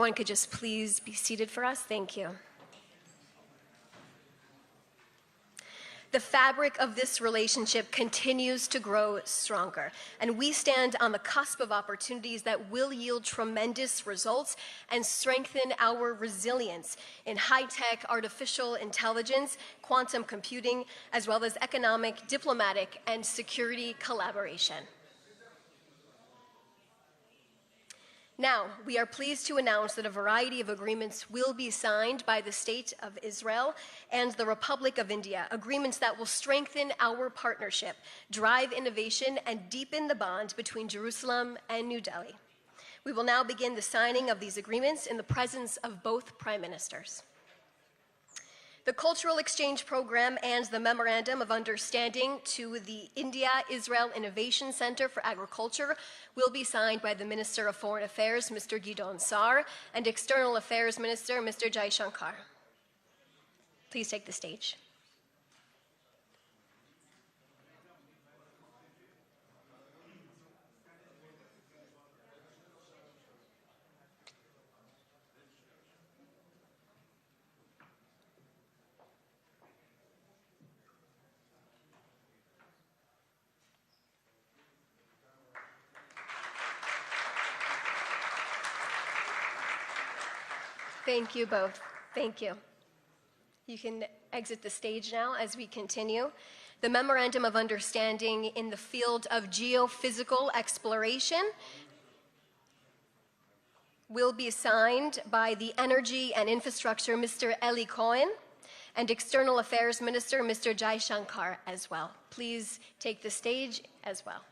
One could just please be seated for us. Thank you. The fabric of this relationship continues to grow stronger, and we stand on the cusp of opportunities that will yield tremendous results and strengthen our resilience in high-tech artificial intelligence, quantum computing, as well as economic, diplomatic, and security collaboration. Now, we are pleased to announce that a variety of agreements will be signed by the State of Israel and the Republic of India, agreements that will strengthen our partnership, drive innovation, and deepen the bond between Jerusalem and New Delhi. We will now begin the signing of these agreements in the presence of both Prime Ministers. The Cultural Exchange Program and the Memorandum of Understanding to the India-Israel Innovation Center for Agriculture will be signed by the Minister of Foreign Affairs, Mr. Gidon Sar, and External Affairs Minister, Mr. Jai Shankar. Please take the stage. Thank you both. Thank you. You can exit the stage now as we continue. The Memorandum of Understanding in the field of geophysical exploration will be signed by the Energy and Infrastructure Mr. Eli Cohen and External Affairs Minister Mr. Jai Shankar as well. Please take the stage as well.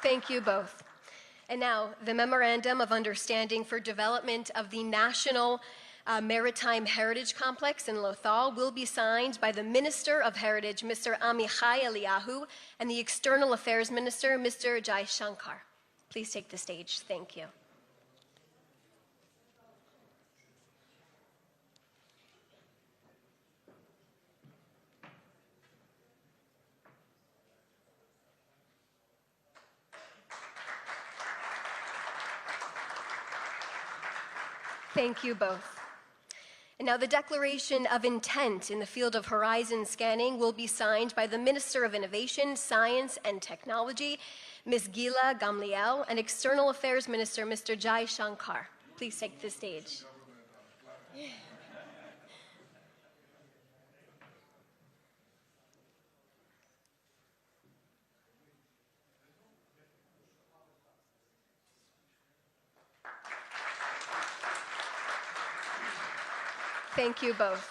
Thank you both. And now, the Memorandum of Understanding for Development of the National Maritime Heritage Complex in Lothal will be signed by the Minister of Heritage, Mr. Amichai Eliyahu, and the External Affairs Minister, Mr. Jai Shankar. Please take the stage. Thank you. Thank you both. And now the Declaration of Intent in the field of horizon scanning will be signed by the Minister of Innovation, Science and Technology, Ms. Gila Gamliel, and External Affairs Minister, Mr. Jai Shankar. Please take the stage. Thank you both.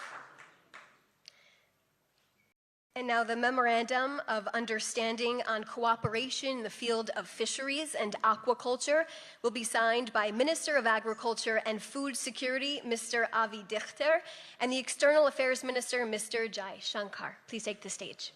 And now the Memorandum of Understanding on Cooperation in the field of fisheries and aquaculture will be signed by Minister of Agriculture and Food Security, Mr. Avi Dichter, and the External Affairs Minister, Mr. Jai Shankar. Please take the stage.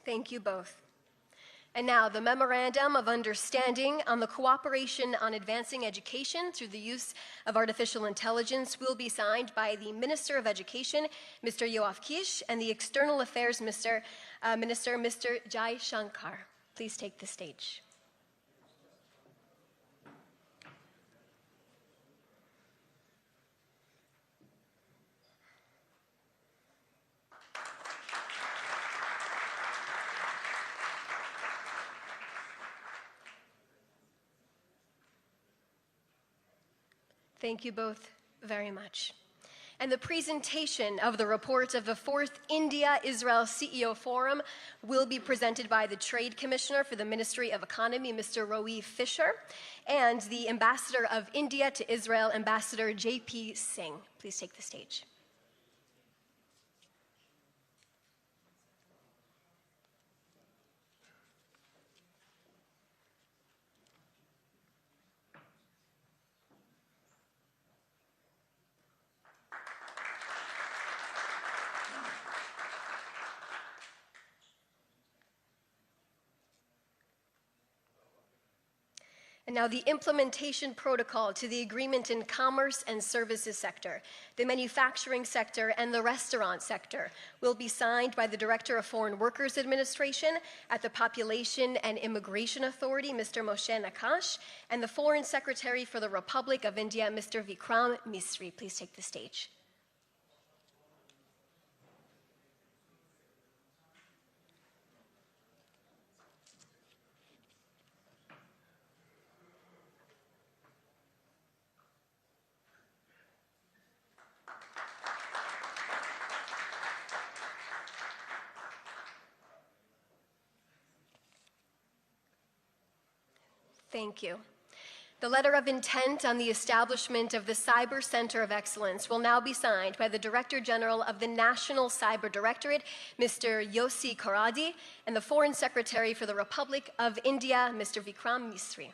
Thank you both. And now the Memorandum of Understanding on the Cooperation on Advancing Education through the Use of Artificial Intelligence will be signed by the Minister of Education, Mr. Yoav Kish, and the External Affairs Minister, Mr. Jai Shankar. Please take the stage. Thank you both very much. And the presentation of the report of the 4th India-Israel CEO Forum will be presented by the Trade Commissioner for the Ministry of Economy, Mr. Roy Fisher, and the Ambassador of India to Israel, Ambassador J.P. Singh. Please take the stage. And now the implementation protocol to the agreement in commerce and services sector, the manufacturing sector, and the restaurant sector will be signed by the Director of Foreign Workers Administration at the Population and Immigration Authority, Mr. Moshe Nakash, and the Foreign Secretary for the Republic of India, Mr. Vikram Misri. Please take the stage. Thank you. The letter of intent on the establishment of the Cyber Center of Excellence will now be signed by the Director General of the National Cyber Directorate, Mr. Yossi Karadi, and the Foreign Secretary for the Republic of India, Mr. Vikram Misri.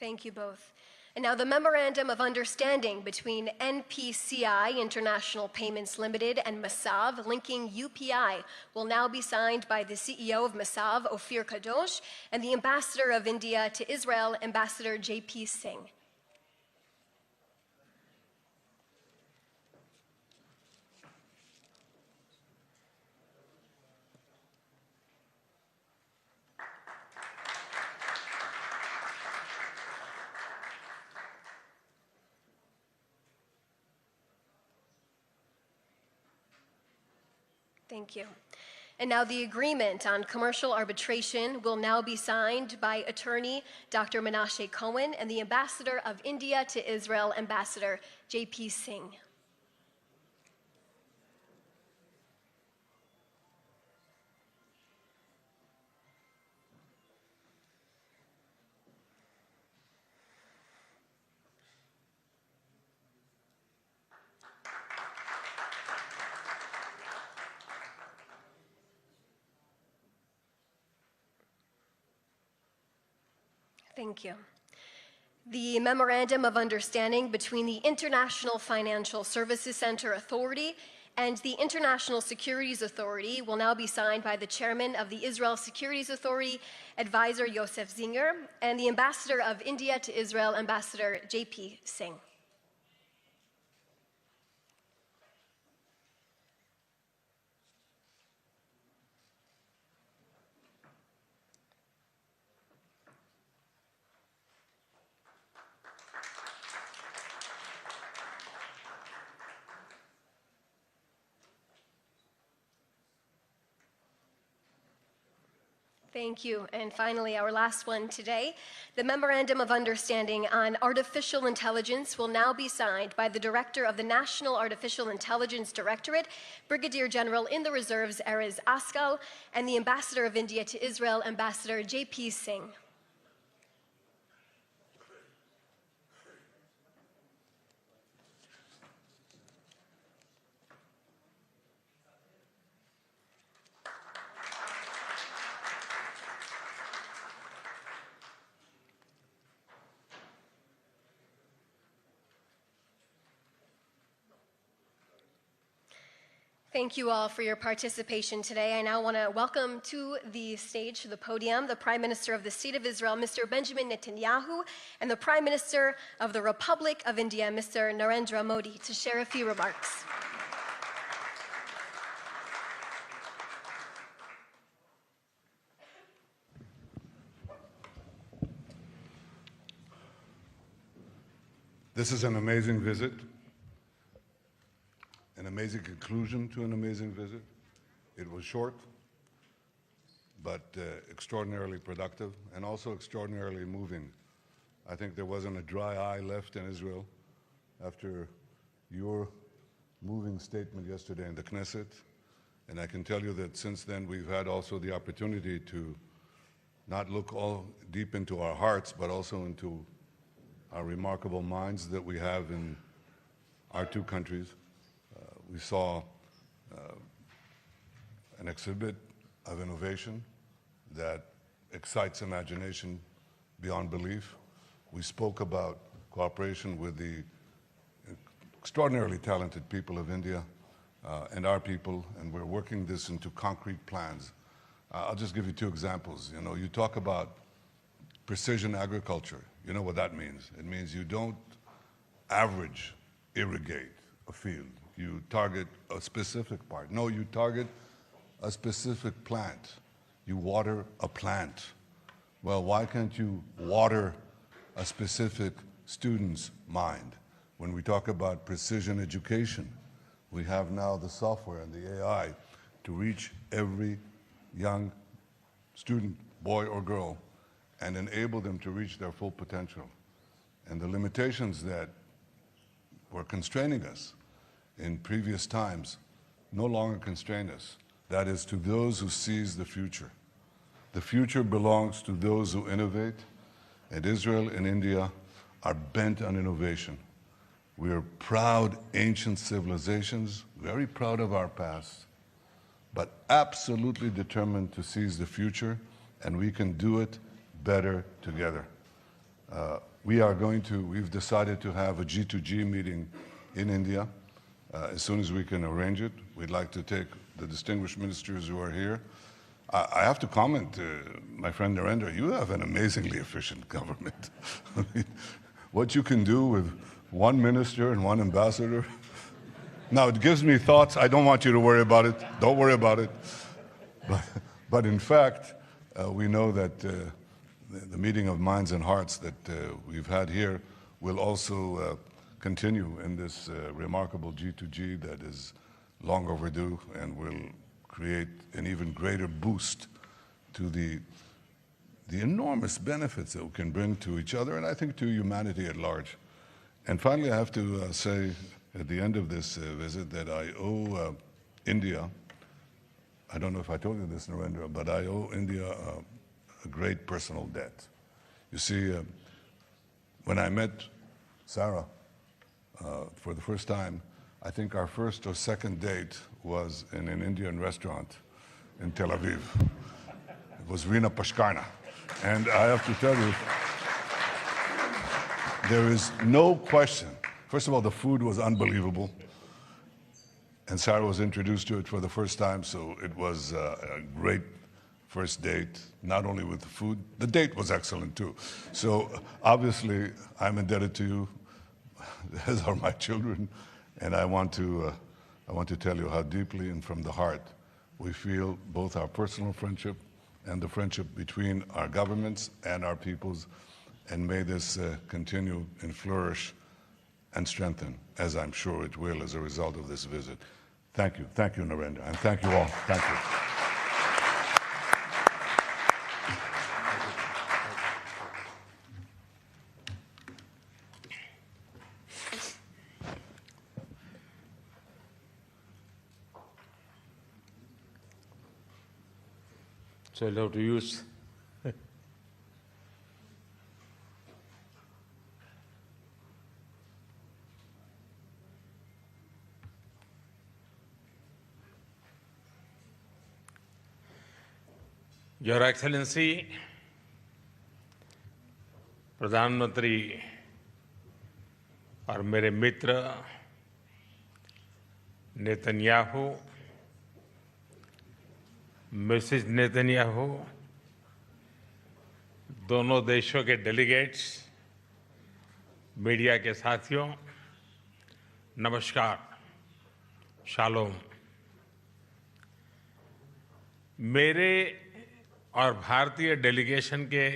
Thank you both. And now the Memorandum of Understanding between NPCI, International Payments Limited, and Masav, linking UPI, will now be signed by the CEO of Masav, Ophir Kadosh, and the Ambassador of India to Israel, Ambassador J.P. Singh. Thank you. And now the agreement on commercial arbitration will now be signed by attorney Dr. Menashe Cohen and the Ambassador of India to Israel, Ambassador J.P. Singh. Thank you. The Memorandum of Understanding between the International Financial Services Center Authority and the International Securities Authority will now be signed by the Chairman of the Israel Securities Authority, Advisor Yosef Zinger, and the Ambassador of India to Israel, Ambassador J.P. Singh. Thank you. And finally, our last one today, the Memorandum of Understanding on Artificial Intelligence will now be signed by the Director of the National Artificial Intelligence Directorate, Brigadier General in the Reserves, Erez Askal, and the Ambassador of India to Israel, Ambassador J.P. Singh. Thank you all for your participation today. I now want to welcome to the stage, to the podium, the Prime Minister of the State of Israel, Mr. Benjamin Netanyahu, and the Prime Minister of the Republic of India, Mr. Narendra Modi, to share a few remarks. This is an amazing visit, an amazing conclusion to an amazing visit. It was short, but extraordinarily productive and also extraordinarily moving. I think there wasn't a dry eye left in Israel after your moving statement yesterday in the Knesset. And I can tell you that since then we've had also the opportunity to not look all deep into our hearts, but also into our remarkable minds that we have in our two countries. We saw an exhibit of innovation that excites imagination beyond belief. We spoke about cooperation with the extraordinarily talented people of India and our people, and we're working this into concrete plans. I'll just give you two examples. You know, you talk about precision agriculture. You know what that means. It means you don't average irrigate a field. You target a specific part. No, you target a specific plant. You water a plant. Well, why can't you water a specific student's mind? When we talk about precision education, we have now the software and the AI to reach every young student, boy or girl, and enable them to reach their full potential. And the limitations that were constraining us in previous times no longer constrain us. That is, to those who seize the future. The future belongs to those who innovate, and Israel and India are bent on innovation. We are proud ancient civilizations, very proud of our past, but absolutely determined to seize the future, and we can do it better together. We've decided to have a G2G meeting in India as soon as we can arrange it. We'd like to take the distinguished ministers who are here. I have to comment, my friend Narendra, you have an amazingly efficient government. I mean, what you can do with one minister and one ambassador. Now, it gives me thoughts. I don't want you to worry about it. Don't worry about it. But in fact, we know that the meeting of minds and hearts that we've had here will also continue in this remarkable G2G that is long overdue and will create an even greater boost to the enormous benefits that we can bring to each other and I think to humanity at large. And finally, I have to say at the end of this visit that I owe India, I don't know if I told you this, Narendra, but I owe India a great personal debt. You see, when I met Sarah for the first time, I think our first or second date was in an Indian restaurant in Tel Aviv. It was Rina Pashkarna. And I have to tell you, there is no question. First of all, the food was unbelievable. And Sarah was introduced to it for the first time, so it was a great first date, not only with the food, the date was excellent too. So obviously, I'm indebted to you, as are my children, and I want to tell you how deeply and from the heart we feel both our personal friendship and the friendship between our governments and our peoples, and may this continue and flourish and strengthen, as I'm sure it will as a result of this visit. Thank you, Narendra, and thank you all. Thank you. So I'll have to use Your Excellency, प्रधानमंत्री और मेरे मित्र Netanyahu, Mrs Netanyahu, दोनों देशों के delegates, media के साथियों, नमस्कार, shalom. मेरे और भारतीय डेलीगेशन के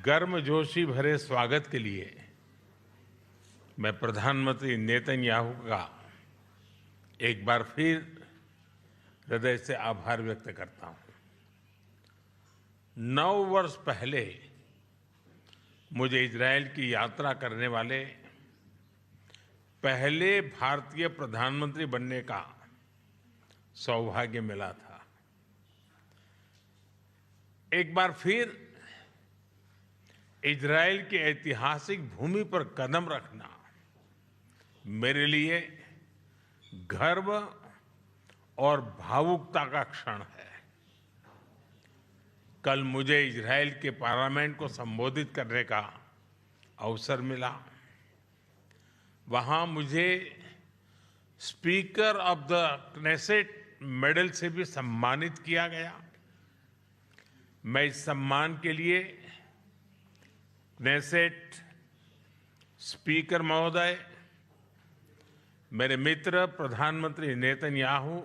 गर्मजोशी भरे स्वागत के लिए मैं प्रधानमंत्री नेतन्याहू का एक बार फिर हृदय से आभार व्यक्त करता हूं। 9 वर्ष पहले मुझे इजरायल की यात्रा करने वाले पहले भारतीय प्रधानमंत्री बनने का सौभाग्य मिला था। एक बार फिर इजरायल की ऐतिहासिक भूमि पर कदम रखना मेरे लिए गर्व और भावुकता का क्षण है। कल मुझे इजरायल के पार्लियामेंट को संबोधित करने का अवसर मिला। वहां मुझे speaker of the Knesset medal से भी सम्मानित किया गया। मैं इस सम्मान के लिए क्नेसेट स्पीकर महोदय, मेरे मित्र प्रधानमंत्री नेतन्याहू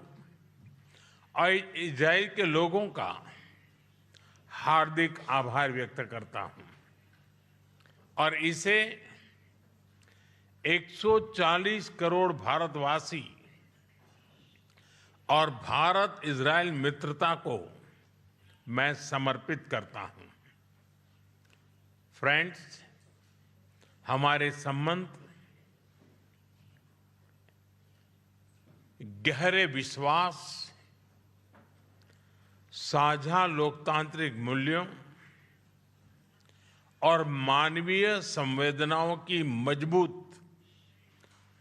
और इजरायल के लोगों का हार्दिक आभार व्यक्त करता हूं और इसे 140 करोड़ भारतवासी और भारत इजरायल मित्रता को मैं समर्पित करता हूं। फ्रेंड्स, हमारे संबंध गहरे विश्वास, साझा लोकतांत्रिक मूल्यों और मानवीय संवेदनाओं की मजबूत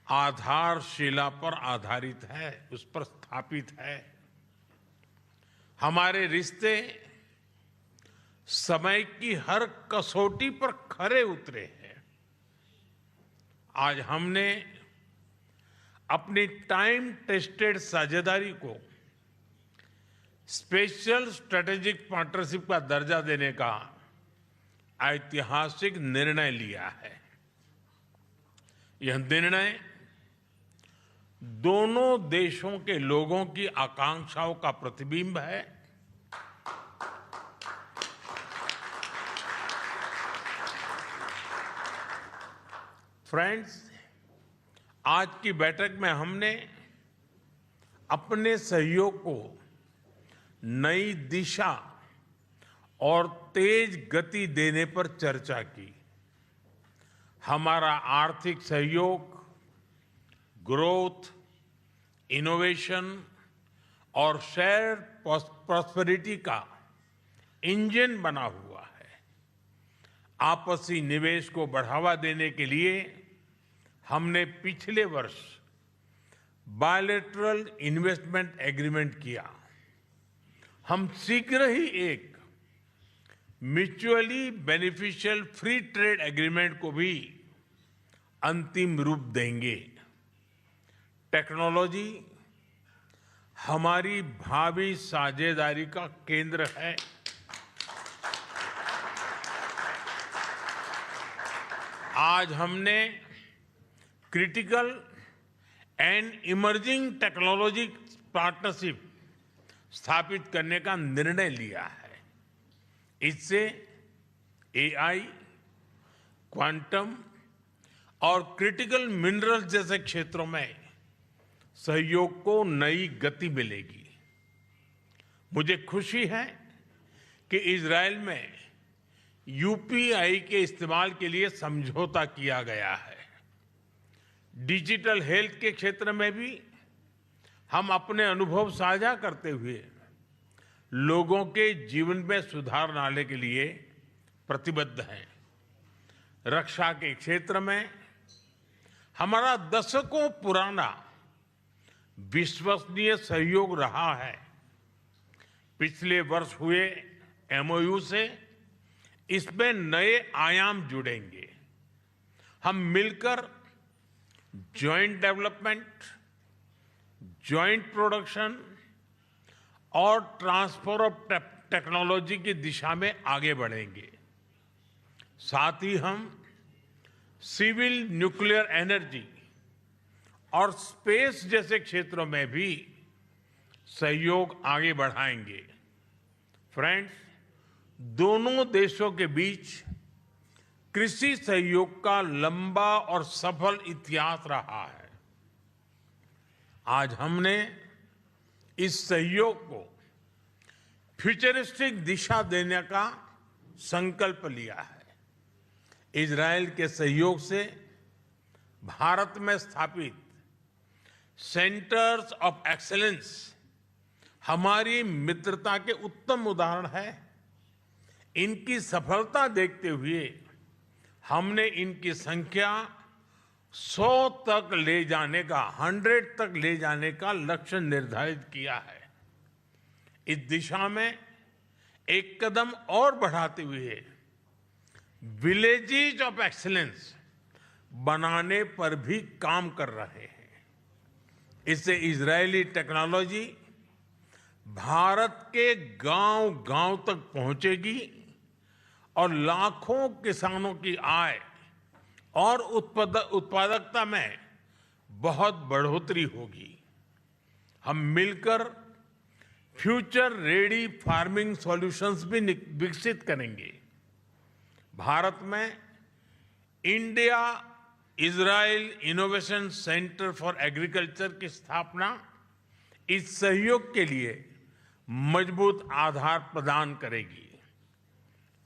आधारशिला पर आधारित है, उस पर स्थापित है। हमारे रिश्ते समय की हर कसौटी पर खरे उतरे हैं। आज हमने अपनी टाइम टेस्टेड साझेदारी को स्पेशल स्ट्रेटेजिक पार्टनरशिप का दर्जा देने का ऐतिहासिक निर्णय लिया है। यह निर्णय दोनों देशों के लोगों की आकांक्षाओं का प्रतिबिंब है। फ्रेंड्स, आज की बैठक में हमने अपने सहयोग को नई दिशा और तेज गति देने पर चर्चा की। हमारा आर्थिक सहयोग ग्रोथ, इनोवेशन और शेयर प्रॉस्पेरिटी का इंजन बना हुआ है। आपसी निवेश को बढ़ावा देने के लिए हमने पिछले वर्ष बायलैटरल इन्वेस्टमेंट एग्रीमेंट किया। हम शीघ्र ही एक mutually beneficial free trade agreement को भी अंतिम रूप देंगे। टेक्नोलॉजी हमारी भावी साझेदारी का केंद्र है। आज हमने critical and emerging technology partnership स्थापित करने का निर्णय लिया है। इससे एआई, क्वांटम और क्रिटिकल मिनरल्स जैसे क्षेत्रों में सहयोग को नई गति मिलेगी। मुझे खुशी है कि इजरायल में यूपीआई के इस्तेमाल के लिए समझौता किया गया है। डिजिटल हेल्थ के क्षेत्र में भी हम अपने अनुभव साझा करते हुए लोगों के जीवन में सुधार लाने के लिए प्रतिबद्ध हैं। रक्षा के क्षेत्र में हमारा दशकों पुराना विश्वसनीय सहयोग रहा है। पिछले वर्ष हुए MoU से इसमें नए आयाम जुड़ेंगे। हम मिलकर जॉइंट डेवलपमेंट, जॉइंट प्रोडक्शन और ट्रांसफर ऑफ टेक्नोलॉजी की दिशा में आगे बढ़ेंगे। साथ ही हम सिविल न्यूक्लियर एनर्जी और स्पेस जैसे क्षेत्रों में भी सहयोग आगे कृषि सहयोग का लंबा और सफल इतिहास रहा है। आज हमने इस सहयोग को फ्यूचरिस्टिक दिशा देने का संकल्प लिया है। इजरायल के सहयोग से भारत में स्थापित सेंटर्स ऑफ एक्सीलेंस हमारी मित्रता के उत्तम उदाहरण है। इनकी सफलता देखते हुए हमने इनकी संख्या 100 तक ले जाने का 100 तक ले जाने का लक्ष्य निर्धारित किया है। इस दिशा में एक कदम और बढ़ाते हुए विलेजेस ऑफ एक्सीलेंस बनाने पर भी काम कर रहे हैं। इससे इजरायली टेक्नोलॉजी भारत के गांव-गांव तक पहुंचेगी और लाखों किसानों की आय और उत्पादकता में बहुत बढ़ोतरी होगी। हम मिलकर फ्यूचर रेडी फार्मिंग सॉल्यूशंस भी विकसित करेंगे। भारत में India Israel innovation centre for agriculture की स्थापना इस सहयोग के लिए मजबूत आधार प्रदान करेगी।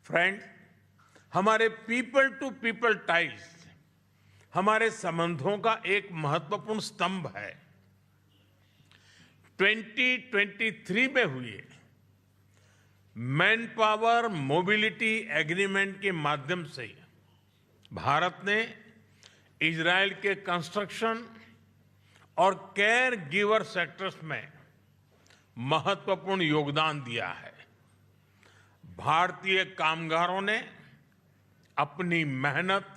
फ्रेंड्स, हमारे पीपल टू पीपल टाइज हमारे संबंधों का एक महत्वपूर्ण स्तंभ है। 2023 में हुए मैन पावर मोबिलिटी एग्रीमेंट के माध्यम से भारत ने इजरायल के कंस्ट्रक्शन और केयर गिवर सेक्टर्स में महत्वपूर्ण योगदान दिया है। भारतीय कामगारों ने अपनी मेहनत,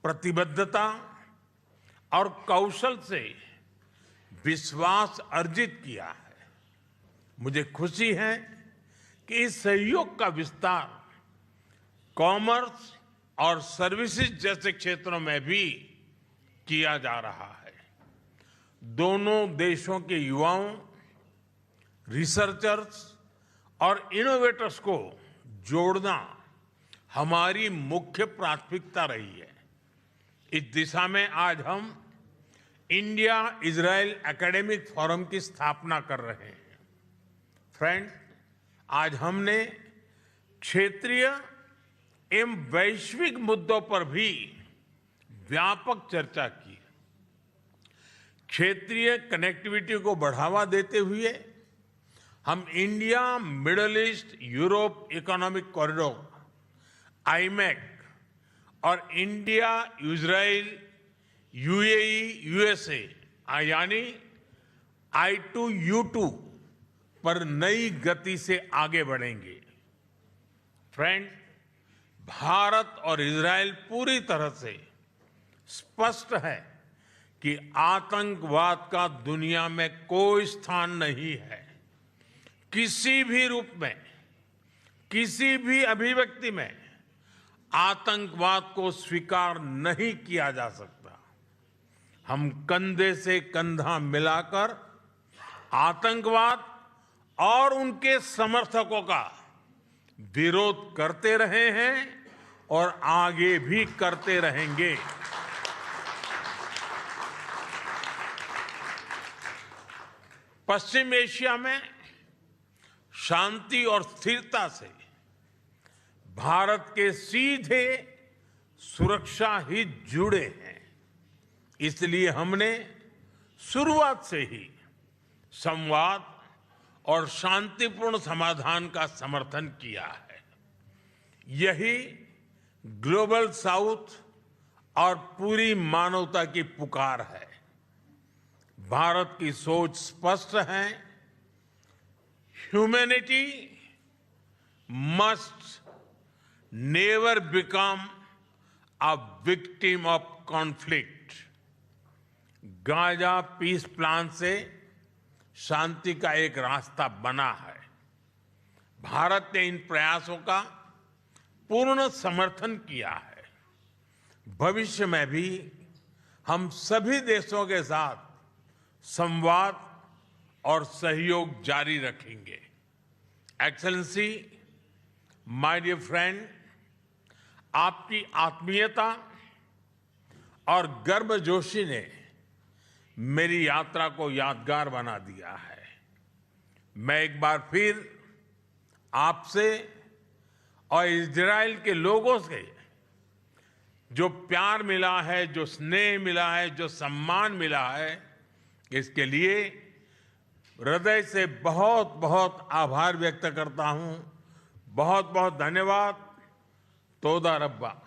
प्रतिबद्धता और कौशल से विश्वास अर्जित किया है। मुझे खुशी है कि इस सहयोग का विस्तार कॉमर्स और सर्विसेज जैसे क्षेत्रों में भी किया जा रहा है। दोनों देशों के युवाओं, रिसर्चर्स और इनोवेटर्स को जोड़ना हमारी मुख्य प्राथमिकता रही है। इस दिशा में आज हम इंडिया इजराइल एकेडमिक फोरम की स्थापना कर रहे हैं। फ्रेंड्स, आज हमने क्षेत्रीय एवं वैश्विक मुद्दों पर भी व्यापक चर्चा की। क्षेत्रीय कनेक्टिविटी को बढ़ावा देते हुए हम India middle east Europe economic corridor iMac और इंडिया इजराइल यूएई यूएसए यानी I2U2 पर नई गति से आगे बढ़ेंगे। फ्रेंड्स, भारत और इजराइल पूरी तरह से स्पष्ट है कि आतंकवाद का दुनिया में कोई स्थान नहीं है। किसी भी रूप में, किसी भी अभिव्यक्ति में आतंकवाद को स्वीकार नहीं किया जा सकता। हम कंधे से कंधा मिलाकर आतंकवाद और उनके समर्थकों का विरोध करते रहे हैं और आगे भी करते रहेंगे। पश्चिम एशिया में शांति और स्थिरता से भारत के सीधे सुरक्षा हित जुड़े हैं। इसलिए हमने शुरुआत से ही संवाद और शांतिपूर्ण समाधान का समर्थन किया है। यही ग्लोबल साउथ और पूरी मानवता की पुकार है। भारत की सोच स्पष्ट है। Humanity must never become a victim of conflict. Gaza peace plan से शांति का एक रास्ता बना है। भारत ने इन प्रयासों का पूर्ण समर्थन किया है। भविष्य में भी हम सभी देशों के साथ संवाद और सहयोग जारी रखेंगे। एक्सेलेंसी, माय डियर फ्रेंड, आपकी आत्मीयता और गर्मजोशी ने मेरी यात्रा को यादगार बना दिया है। मैं एक बार फिर आपसे और इजराइल के लोगों से जो प्यार मिला है, जो स्नेह मिला है, जो सम्मान मिला है, इसके लिए हृदय से बहुत बहुत आभार व्यक्त करता हूं। बहुत बहुत धन्यवाद। तोदा रब्बा।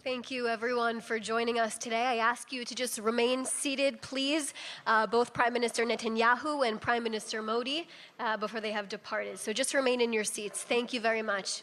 Thank you, everyone, for joining us today. I ask you to just remain seated, please, both Prime Minister Netanyahu and Prime Minister Modi, before they have departed. So just remain in your seats. Thank you very much.